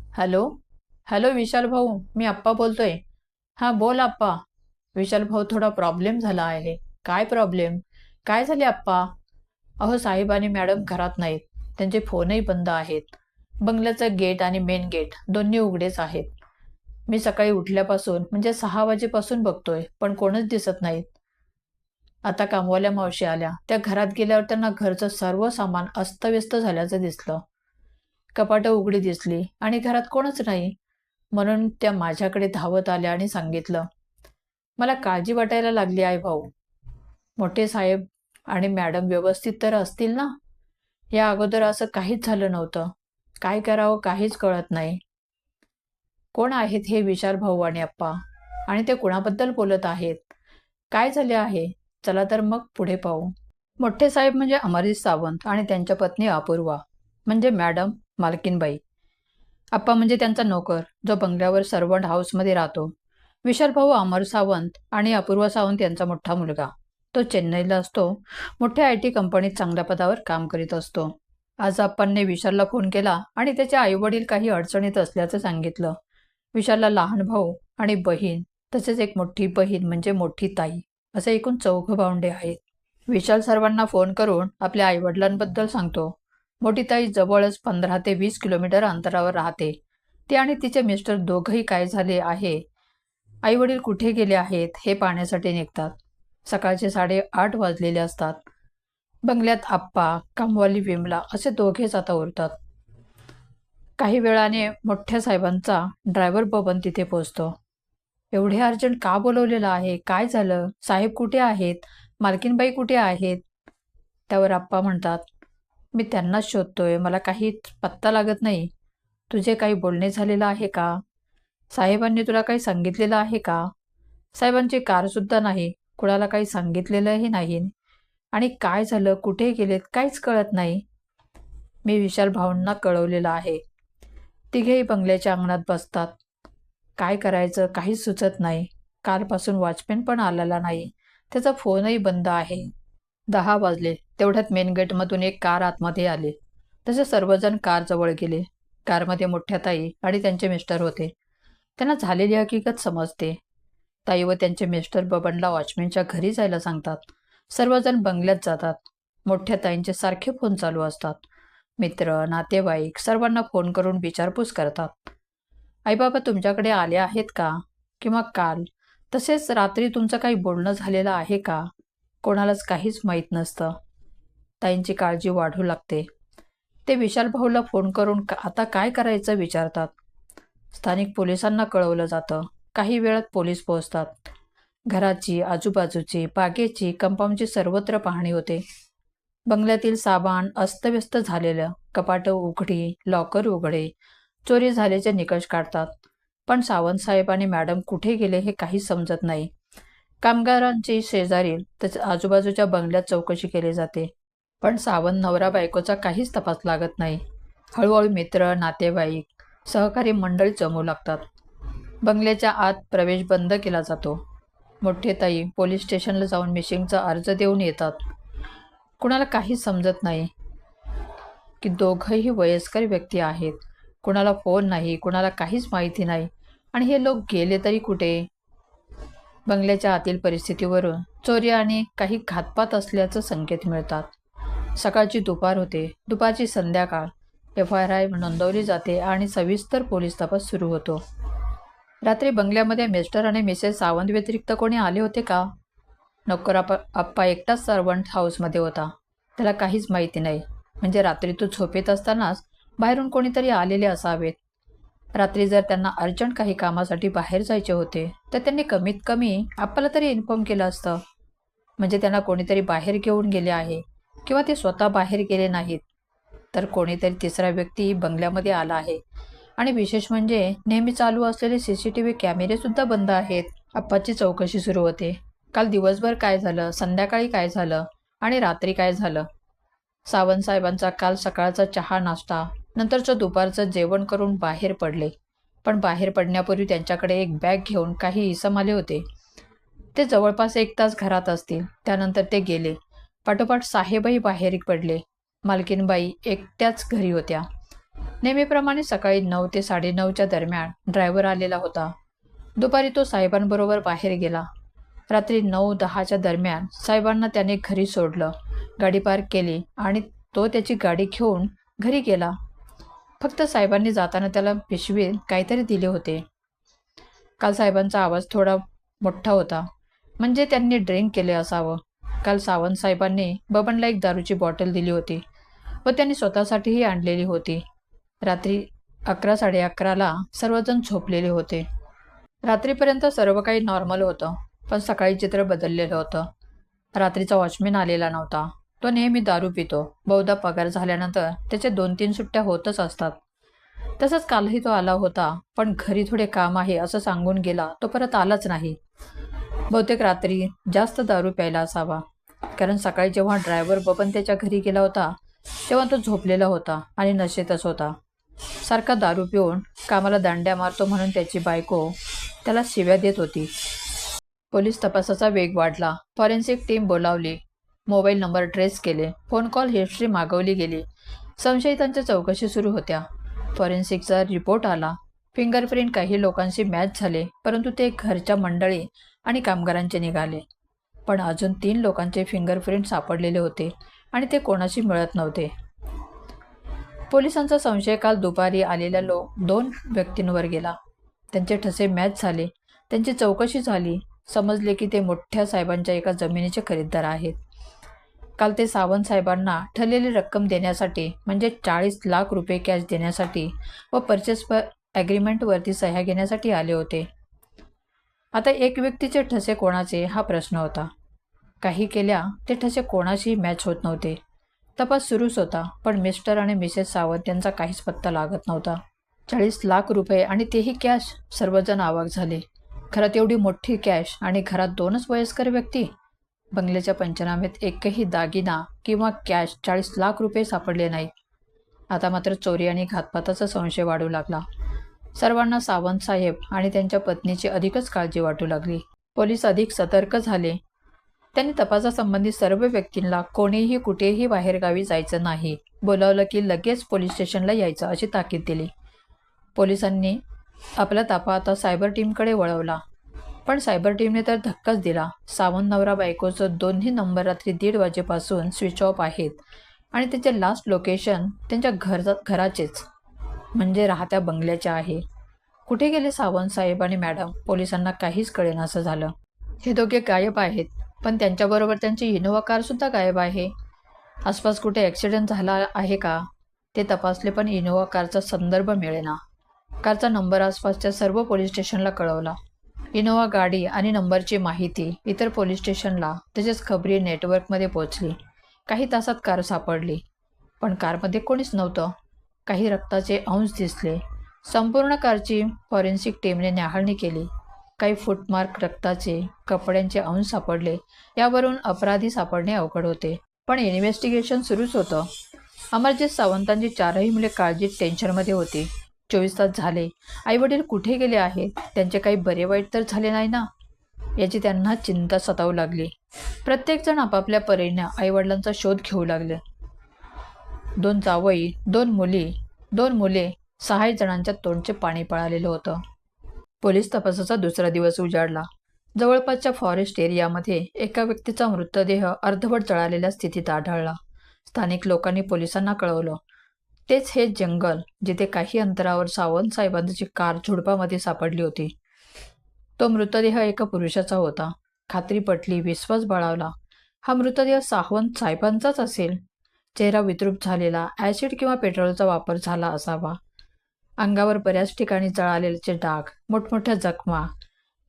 Hello. Hello विशाल भाऊ, मी आप्पा बोलतोय. हां बोल आप्पा. विशाल भाऊ, थोडा प्रॉब्लेम झाला आहे. काय प्रॉब्लेम? काय झाले आप्पा? अहो, साहेब आणि मॅडम घरात नाहीत. त्यांचे फोनही बंद आहेत. बंगल्याचं गेट आणि मेन गेट दोन्ही उघडेच आहेत. मी सकाळी उठल्यापासून म्हणजे 6 वाजेपासून बघतोय, पण कोणच दिसत नाहीत. आता कामवाल्या मावशी आल्या, त्या घरात गेल्यावर त्यांना घरचं सर्व सामान अस्तव्यस्त झाल्याचं दिसलं. कपाटं उघडी दिसली आणि घरात कोणच नाही. म्हणून त्या माझ्याकडे धावत आल्या आणि सांगितलं. मला काळजी वाटायला लागली आहे भाऊ. मोठे साहेब आणि मॅडम व्यवस्थित तर असतील ना? या अगोदर असं काहीच झालं नव्हतं. काय करावं काहीच कळत नाही. कोण आहेत हे विशाल भाऊ आणि आप्पा? आणि ते कुणाबद्दल बोलत आहेत? काय झाले आहे? चला तर मग पुढे पाहू. मोठे साहेब म्हणजे अमरीश सावंत आणि त्यांच्या पत्नी अपूर्वा, म्हणजे मॅडम मालकीनबाई. आप्पा म्हणजे त्यांचा नोकर, जो बंगल्यावर सर्वंट हाऊसमध्ये राहतो. विशाल भाऊ अमर सावंत आणि अपूर्वा सावंत यांचा मोठा मुलगा. तो चेन्नईला असतो. मोठ्या IT कंपनीत चांगल्या पदावर काम करीत असतो. आज आप्पांनी विशालला फोन केला आणि त्याचे आईवडील काही अडचणीत असल्याचं सांगितलं. विशालला लहान भाऊ आणि बहीण, तसेच एक मोठी बहीण म्हणजे मोठी ताई, असे एकूण 4 भावंडे आहेत. विशाल सर्वांना फोन करून आपल्या आईवडिलांबद्दल सांगतो. मोठी ताई जवळच 15 ते 20 किलोमीटर अंतरावर राहते. ती आणि तिचे मिस्टर दोघंही काय झाले आहे, आईवडील कुठे गेले आहेत हे पाहण्यासाठी निघतात. सकाळचे 8:30 वाजलेले असतात. बंगल्यात आप्पा, कामवाली विमला असे दोघेच आता उरतात. काही वेळाने मोठ्या साहेबांचा ड्रायव्हर बबन तिथे पोहोचतो. एवढे अर्जंट का बोलवलेलं आहे? काय झालं? साहेब कुठे आहेत? मालकीनबाई कुठे आहेत? त्यावर आप्पा म्हणतात, मी त्यांनाच शोधतोय. मला काही पत्ता लागत नाही. तुझे काही बोलणे झालेलं आहे का? साहेबांनी तुला काही सांगितलेलं आहे का? साहेबांची कारसुद्धा नाही. कुणाला काही सांगितलेलंही नाही. आणि काय झालं, कुठे गेलेत, काहीच कळत नाही. मी विशाल भाऊंना कळवलेलं आहे. तिघेही बंगल्याच्या अंगणात बसतात. काय करायचं काहीच सुचत नाही. कालपासून वॉचमॅन पण आलेला नाही. त्याचा फोनही बंद आहे. 10 वाजले. तेवढ्यात मेन गेटमधून एक कार आतमध्ये आली. तसे सर्वजण कारजवळ गेले. कारमध्ये मोठ्या ताई आणि त्यांचे मिस्टर होते. त्यांना झालेली हकीकत समजते. ताई व त्यांचे मिस्टर बबनला वॉचमॅनच्या घरी जायला सांगतात. सर्वजण बंगल्यात जातात. मोठ्या ताईंचे सारखे फोन चालू असतात. मित्र, नातेवाईक सर्वांना फोन करून विचारपूस करतात. आईबाबा तुमच्याकडे आले आहेत का? किंवा काल, तसेच रात्री तुमचं काही बोलणं झालेलं आहे का? कोणालाच काहीच माहीत नसतं. ताईंची काळजी वाढू लागते. ते विशाल भाऊला फोन करून आता काय करायचं विचारतात. स्थानिक पोलिसांना कळवलं जातं. काही वेळात पोलीस पोहोचतात. घराची, आजूबाजूची, बागेची, कंपाऊंडची सर्वत्र पाहणी होते. बंगल्यातील सामान अस्तव्यस्त झालेलं, कपाटं उघडी, लॉकर उघडे, चोरी झाल्याचे निकष काढतात. पण सावंतसाहेब आणि मॅडम कुठे गेले हे काही समजत नाही. कामगारांची शेजारील तसेच आजूबाजूच्या बंगल्यात चौकशी केली जाते. पण सावंत नवरा बायकोचा काहीच तपास लागत नाही. हळूहळू मित्र, नातेवाईक, सहकारी मंडळी जमू लागतात. बंगल्याच्या आत प्रवेश बंद केला जातो. मोठे ताई पोलीस स्टेशनला जाऊन मिसिंगचा अर्ज देऊन येतात. कुणाला काहीच समजत नाही की दोघंही वयस्कर व्यक्ती आहेत. कुणाला फोन नाही, कुणाला काहीच माहिती नाही. आणि हे लोक गेले तरी कुठे? बंगल्याच्या आतील परिस्थितीवरून चोरी आणि काही घातपात असल्याचं संकेत मिळतात. सकाळची दुपार होते. दुपारची संध्याकाळ. FIR नोंदवली जाते आणि सविस्तर पोलीस तपास सुरू होतो. रात्री बंगल्यामध्ये मिस्टर आणि मिसेस सावंत व्यतिरिक्त कोणी आले होते का? नोकर आप्पा एकटाच सर्वंट हाऊसमध्ये होता. त्याला काहीच माहिती नाही. म्हणजे रात्री तो झोपेत असतानाच बाहेरून कोणीतरी आलेले असावेत. रात्री जर त्यांना अर्जंट काही कामासाठी बाहेर जायचे होते तर त्यांनी कमीत कमी आप्पाला तरी इन्फॉर्म केलं असतं. म्हणजे त्यांना कोणीतरी बाहेर घेऊन गेले आहे, किंवा ते स्वतः बाहेर गेले नाहीत, तर कोणीतरी तिसरा व्यक्ती बंगल्यामध्ये आला आहे. आणि विशेष म्हणजे नेहमी चालू असलेले CCTV कॅमेरे सुद्धा बंद आहेत. आप्पाची चौकशी सुरू होते. काल दिवसभर काय झालं, संध्याकाळी काय झालं आणि रात्री काय झालं. सावंत साहेबांचा काल सकाळचा चहा नाश्ता, नंतरचं दुपारचं जेवण करून बाहेर पडले. पण बाहेर पडण्यापूर्वी त्यांच्याकडे एक बॅग घेऊन काही इसम आले होते. ते जवळपास 1 तास घरात असतील. त्यानंतर ते गेले. पाठोपाठ साहेबही बाहेर पडले. मालकीनबाई एकट्याच घरी होत्या. नेहमीप्रमाणे सकाळी 9 ते 9:30च्या दरम्यान ड्रायव्हर आलेला होता. दुपारी तो साहेबांबरोबर बाहेर गेला. रात्री 9-10च्या दरम्यान साहेबांना त्याने घरी सोडलं. गाडी पार्क केली आणि तो त्याची गाडी घेऊन घरी गेला. फक्त साहेबांनी जाताना त्याला पिशवीत काहीतरी दिले होते. काल साहेबांचा आवाज थोडा मोठा होता, म्हणजे त्यांनी ड्रिंक केले असावं. काल सावंत साहेबांनी बबनला एक दारूची बॉटल दिली होती व त्यांनी स्वतःसाठीही आणलेली होती. रात्री 11-11:30ला सर्वजण झोपलेले होते. रात्रीपर्यंत सर्व काही नॉर्मल होतं, पण सकाळी चित्र बदललेलं होतं. रात्रीचा वॉचमॅन आलेला नव्हता. तो नेहमी दारू पितो. बहुधा पगार झाल्यानंतर त्याचे 2-3 सुट्ट्या होतच असतात. तसंच कालही तो आला होता, पण घरी थोडे काम आहे असं सांगून गेला. तो परत आलाच नाही. बहुतेक रात्री जास्त दारू प्यायला असावा, कारण सकाळी जेव्हा ड्रायव्हर बबन त्याच्या घरी गेला होता तेव्हा तो झोपलेला होता आणि नशेतच होता. सारखा दारू पिऊन कामाला दांड्या मारतो म्हणून त्याची बायको त्याला शिव्या देत होती. पोलीस तपासाचा वेग वाढला. फॉरेन्सिक टीम बोलावली. मोबाईल नंबर ट्रेस केले. फोन कॉल हिस्ट्री मागवली गेली. संशयितांच्या चौकशी सुरू होत्या. फॉरेन्सिकचा रिपोर्ट आला. फिंगरप्रिंट काही लोकांशी मॅच झाले, परंतु ते घरच्या मंडळी आणि कामगारांचे निघाले. पण अजून 3 लोकांचे फिंगरप्रिंट सापडलेले होते आणि ते कोणाशी मिळत नव्हते. पोलिसांचा संशय काल दुपारी आलेल्या 2 व्यक्तींवर गेला. त्यांचे ठसे मॅच झाले. त्यांची चौकशी झाली. समजले की ते मोठ्या साहेबांच्या एका जमिनीचे खरीददार आहेत. काल ते सावंत साहेबांना ठरलेली रक्कम देण्यासाठी, म्हणजे 40 लाख रुपये कॅश देण्यासाठी व परचेस ॲग्रीमेंटवरती सह्या घेण्यासाठी आले होते. आता एक व्यक्तीचे ठसे कोणाचे हा प्रश्न होता. काही केल्या ते ठसे कोणाशीही मॅच होत नव्हते. तपास सुरूच होता, पण मिस्टर आणि मिसेस सावंत यांचा काहीच पत्ता लागत नव्हता. 40 लाख रुपये आणि तेही कॅश. सर्वजण अवाक झाले. घरात एवढी मोठी कॅश आणि घरात 2च वयस्कर व्यक्ती. बंगल्याच्या पंचनाम्यात एकही दागिना किंवा कॅश 40 लाख रुपये सापडले नाहीत. आता मात्र चोरी आणि घातपाताचा संशय वाढू लागला. सर्वांना सावंत साहेब आणि त्यांच्या पत्नीची अधिकच काळजी वाटू लागली. पोलीस अधिक सतर्क झाले. त्यांनी तपासासंबंधी सर्व व्यक्तींना कोणीही कुठेही बाहेरगावी जायचं नाही, बोलावलं की लगेच पोलीस स्टेशनला यायचं अशी ताकीद दिली. पोलिसांनी आपला ताफा आता सायबर टीमकडे वळवला, पण सायबर टीमने तर धक्काच दिला. सावंत नवरा बायकोचं दोन्ही नंबर रात्री 1:30 वाजेपासून स्विच ऑफ आहेत आणि त्याचे लास्ट लोकेशन त्यांच्या घराचेच, म्हणजे राहत्या बंगल्याचे आहे. कुठे गेले सावंत साहेब आणि मॅडम? पोलिसांना काहीच कळेनासं झालं. हे दोघे गायब आहेत, पण त्यांच्याबरोबर त्यांची इनोव्हा कारसुद्धा गायब आहे. आसपास कुठे ॲक्सिडेंट झाला आहे का ते तपासले, पण इनोव्हा कारचा संदर्भ मिळेना. कारचा नंबर आसपासच्या सर्व पोलीस स्टेशनला कळवला. इनोव्हा गाडी आणि नंबरची माहिती इतर पोलीस स्टेशनला तसेच खबरी नेटवर्कमध्ये पोहोचली. काही तासात कार सापडली, पण कारमध्ये कोणीच नव्हतं. काही रक्ताचे अंश दिसले. संपूर्ण कारची फॉरेन्सिक टीमने न्याहाळणी केली. काही फुटमार्क, रक्ताचे, कपड्यांचे अंश सापडले. यावरून अपराधी सापडणे अवघड होते. पण इन्व्हेस्टिगेशन सुरूच होतं. अमरजित सावंतांची 4ही मुले काळजीत, टेन्शनमध्ये होती. 24 तास झाले. आईवडील कुठे गेले आहेत? त्यांचे काही बरे वाईट तर झाले नाही ना, याची त्यांना चिंता सतावू लागली. प्रत्येकजण आपापल्या परीने आईवडिलांचा शोध घेऊ लागले. 2 जावई, 2 मुले, 6 जणांच्या तोंडचे पाणी पळालेलं होतं. पोलीस तपासाचा दुसरा दिवस उजाडला. जवळपासच्या फॉरेस्ट एरियामध्ये एका व्यक्तीचा मृतदेह अर्धवट जळालेल्या स्थितीत आढळला. स्थानिक लोकांनी पोलिसांना कळवलं. तेच हे जंगल जिथे काही अंतरावर सावंत साहेबांची कार झुडपामध्ये सापडली होती. तो मृतदेह एका पुरुषाचा होता. खात्री पटली, विश्वास बळावला. हा मृतदेह सावंत साहेबांचाच असेल. चेहरा विद्रूप झालेला, ॲसिड किंवा पेट्रोलचा वापर झाला असावा. अंगावर बऱ्याच ठिकाणी जळालेले डाग, मोठमोठ्या जखमा,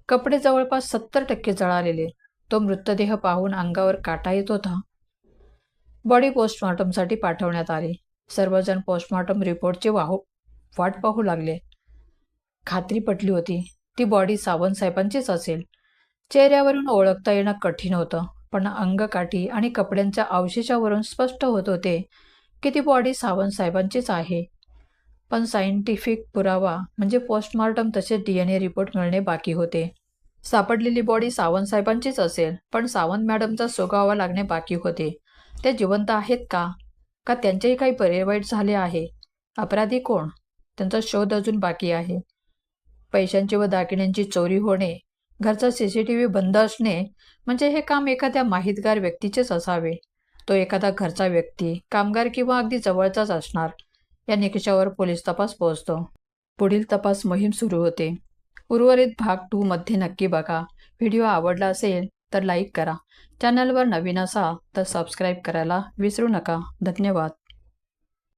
कपडे जवळपास 70% जळालेले. तो मृतदेह पाहून अंगावर काटा येत होता. बॉडी पोस्टमॉर्टमसाठी पाठवण्यात आली. सर्वजण पोस्टमॉर्टम रिपोर्टची वाट पाहू लागले. खात्री पटली होती, ती बॉडी सावंत साहेबांचीच असेल. चेहऱ्यावरून ओळखता येणं कठीण होतं, पण अंगकाठी आणि कपड्यांच्या अवशेषावरून स्पष्ट होत होते की ती बॉडी सावंत साहेबांचीच आहे. पण सायंटिफिक पुरावा म्हणजे पोस्टमॉर्टम तसेच DNA रिपोर्ट मिळणे बाकी होते. सापडलेली बॉडी सावंत साहेबांचीच असेल, पण सावंत मॅडमचा सुगावा लागणे बाकी होते. ते जिवंत आहेत का त्यांचेही काही बरे वाईट झाले आहे? अपराधी कोण? त्यांचा शोध अजून बाकी आहे. पैशांची व दागिन्यांची चोरी होणे, घरचा CCTV बंद असणे म्हणजे हे काम एखाद्या माहितगार व्यक्तीचेच असावे. तो एखादा घरचा व्यक्ती, कामगार किंवा अगदी जवळचाच असणार. या निकषावर पोलीस तपास पोहोचतो. पुढील तपास मोहीम सुरू होते. उर्वरित भाग 2 मध्ये नक्की बघा. व्हिडिओ आवडला असेल तर लाईक करा. चॅनलवर नवीन असाल तर सबस्क्राईब करायला विसरू नका. धन्यवाद.